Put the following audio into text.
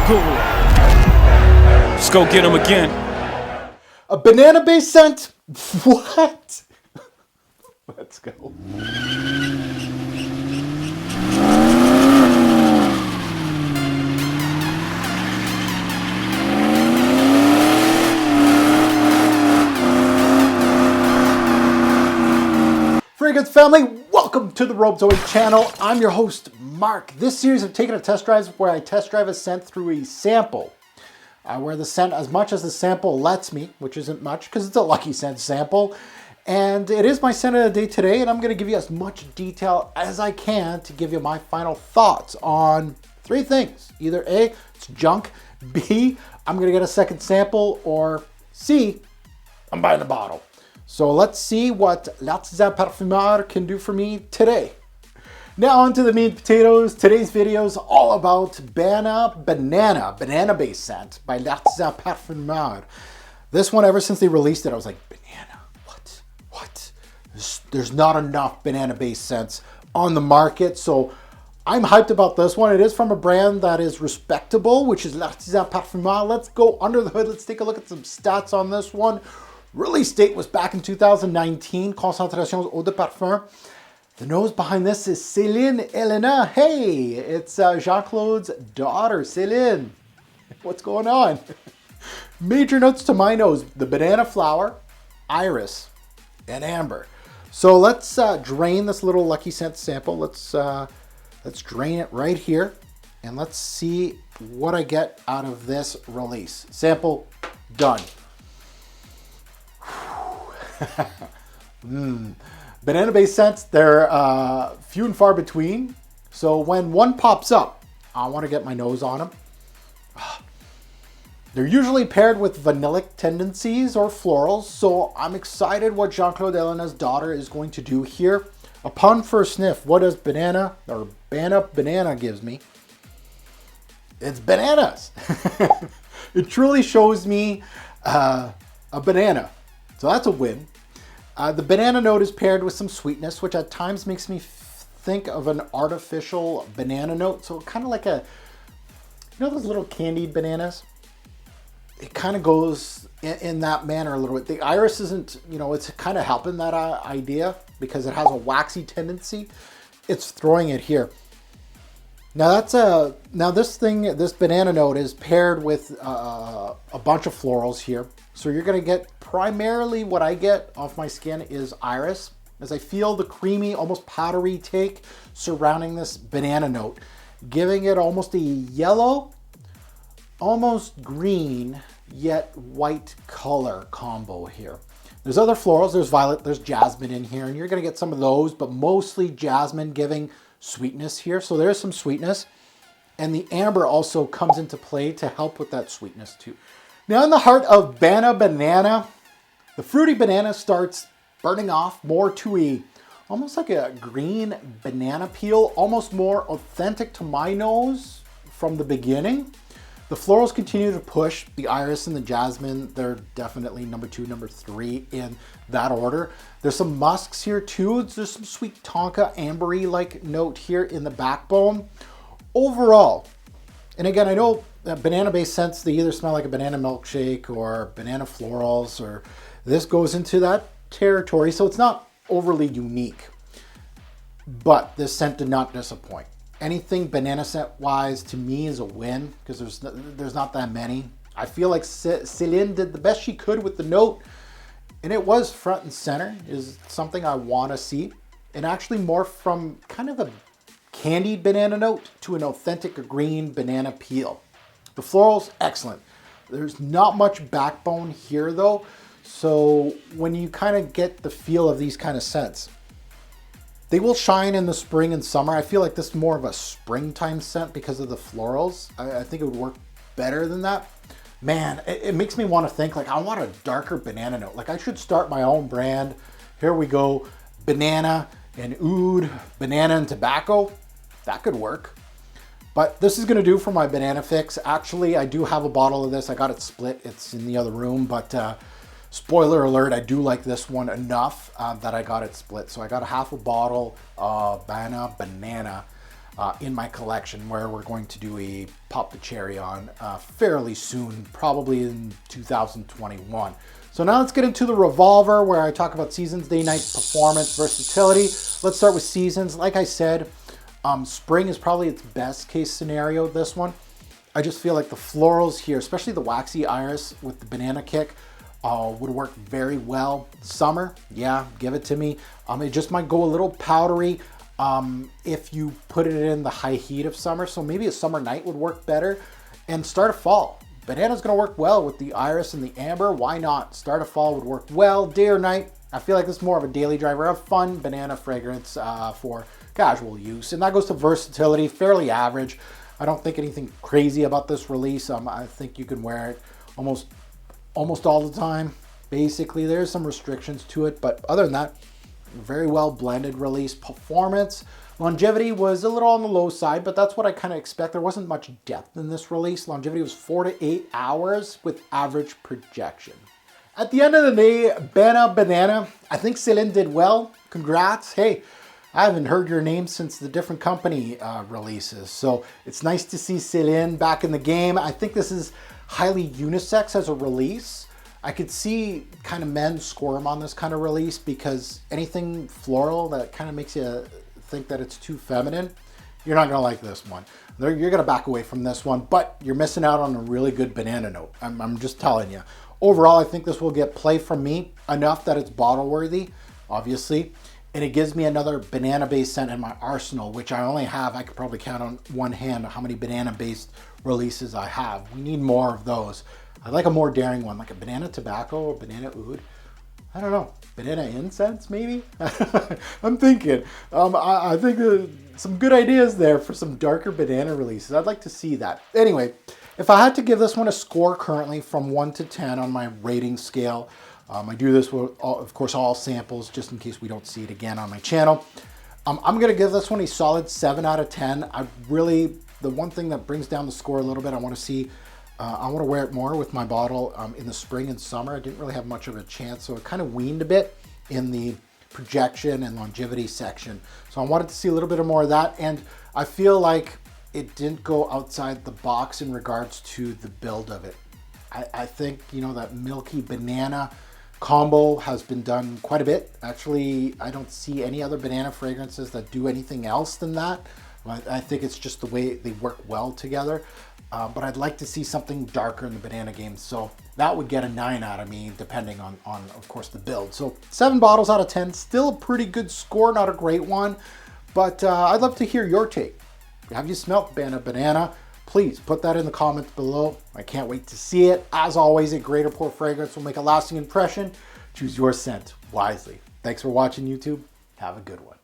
Let's go get him again. A banana-based scent? What? Let's go. Fragrance family, welcome to the Robes Away channel. I'm your host, Mark. This series I've taken a test drive where I test drive a scent through a sample. I wear the scent as much as the sample lets me, which isn't much because it's a lucky scent sample. And it is my scent of the day today, and I'm going to give you as much detail as I can to give you my final thoughts on three things. Either A, it's junk, B, I'm going to get a second sample, or C, I'm buying a bottle. So let's see what L'Artisan Parfumeur can do for me today. Now on to the meat and potatoes. Today's video is all about Bana banana-based scent by L'Artisan Parfumeur. This one, ever since they released it, I was like, banana, what? There's not enough banana-based scents on the market, so I'm hyped about this one. It is from a brand that is respectable, which is L'Artisan Parfumeur. Let's go under the hood. Let's take a look at some stats on this one. Release date was back in 2019. Concentrations eau de parfum. The nose behind this is Celine Ellena. Hey, it's Jean-Claude's daughter, Celine. What's going on? Major notes to my nose: the banana flower, iris, and amber. So let's drain this little lucky scent sample. Let's drain it right here, and let's see what I get out of this release. Sample done. Banana-based scents, they're few and far between. So when one pops up, I want to get my nose on them. They're usually paired with vanillic tendencies or florals. So I'm excited what Jean-Claude Ellena's daughter is going to do here. Upon first sniff, what does Bana banana gives me? It's bananas. It truly shows me a banana. So that's a win. The banana note is paired with some sweetness, which at times makes me think of an artificial banana note. So kind of like those little candied bananas? It kind of goes in that manner a little bit. The iris isn't, it's kind of helping that idea because it has a waxy tendency. It's throwing it here. Now this banana note is paired with a bunch of florals here. So you're going to get primarily what I get off my skin is iris, as I feel the creamy, almost powdery take surrounding this banana note, giving it almost a yellow, almost green, yet white color combo here. There's other florals, there's violet, there's jasmine in here, and you're going to get some of those, but mostly jasmine giving sweetness here. So there's some sweetness, and the amber also comes into play to help with that sweetness too. Now in the heart of Bana banana, the fruity banana starts burning off more to almost like a green banana peel, almost more authentic to my nose from the beginning. The florals continue to push. The iris and the jasmine, they're definitely number 2, number 3 in that order. There's some musks here too. There's some sweet tonka ambery-like note here in the backbone. Overall, and again, I know banana-based scents, they either smell like a banana milkshake or banana florals, or this goes into that territory, so it's not overly unique. But this scent did not disappoint. Anything banana scent-wise to me is a win, because there's not that many. I feel like Celine did the best she could with the note, and it was front and center, is something I want to see. And actually more from kind of a candied banana note to an authentic green banana peel. The florals, excellent. There's not much backbone here though, so when you kind of get the feel of these kind of scents, they will shine in the spring and summer. I feel like this is more of a springtime scent because of the florals. I think it would work better than that. Man, it makes me want to think like I want a darker banana note. Like I should start my own brand. Here we go, banana and oud, banana and tobacco. That could work. But this is going to do for my banana fix. Actually, I do have a bottle of this. I got it split. It's in the other room, but spoiler alert, I do like this one enough that I got it split. So I got a half a bottle of Bana banana. in my collection, where we're going to do a pop the cherry on fairly soon, probably in 2021. So now let's get into the Revolver, where I talk about seasons, day, night, performance, versatility. Let's start with seasons. Like I said, spring is probably its best case scenario, this one. I just feel like the florals here, especially the waxy iris with the banana kick, would work very well. Summer, yeah, give it to me. It just might go a little powdery if you put it in the high heat of summer. So maybe a summer night would work better. And start of fall. Banana's gonna work well with the iris and the amber. Why not? Start of fall would work well. Day or night, I feel like this is more of a daily driver, a fun banana fragrance for casual use. And that goes to versatility, fairly average. I don't think anything crazy about this release. I think you can wear it almost all the time. Basically, there's some restrictions to it, but other than that, very well blended release. Performance, longevity was a little on the low side, but that's what I kind of expect. There wasn't much depth in this release. Longevity was 4 to 8 hours with average projection. At the end of the day, Bana Banana, I think Celine did well. Congrats. Hey, I haven't heard your name since the different company releases, so it's nice to see Celine back in the game. I think this is highly unisex as a release. I could see kind of men squirm on this kind of release, because anything floral that kind of makes you think that it's too feminine, you're not gonna like this one. You're gonna back away from this one, but you're missing out on a really good banana note. I'm just telling you. Overall, I think this will get play from me enough that it's bottle worthy, obviously. And it gives me another banana-based scent in my arsenal, which I only have, I could probably count on one hand how many banana-based releases I have. We need more of those. I'd like a more daring one, like a banana tobacco or banana oud. I don't know, banana incense maybe? I'm thinking. I think some good ideas there for some darker banana releases. I'd like to see that. Anyway, if I had to give this one a score currently from 1 to 10 on my rating scale, I do this with, of course, all samples, just in case we don't see it again on my channel. I'm going to give this one a solid 7 out of 10. The one thing that brings down the score a little bit, I want to wear it more with my bottle in the spring and summer. I didn't really have much of a chance, so it kind of weaned a bit in the projection and longevity section. So I wanted to see a little bit more of that, and I feel like it didn't go outside the box in regards to the build of it. I think, you know, that milky banana combo has been done quite a bit. Actually, I don't see any other banana fragrances that do anything else than that. I think it's just the way they work well together. But I'd like to see something darker in the banana game. So that would get a 9 out of me, depending on of course, the build. So 7 bottles out of 10, still a pretty good score, not a great one. But I'd love to hear your take. Have you smelt Bana Banana? Please put that in the comments below. I can't wait to see it. As always, a greater pour fragrance will make a lasting impression. Choose your scent wisely. Thanks for watching, YouTube. Have a good one.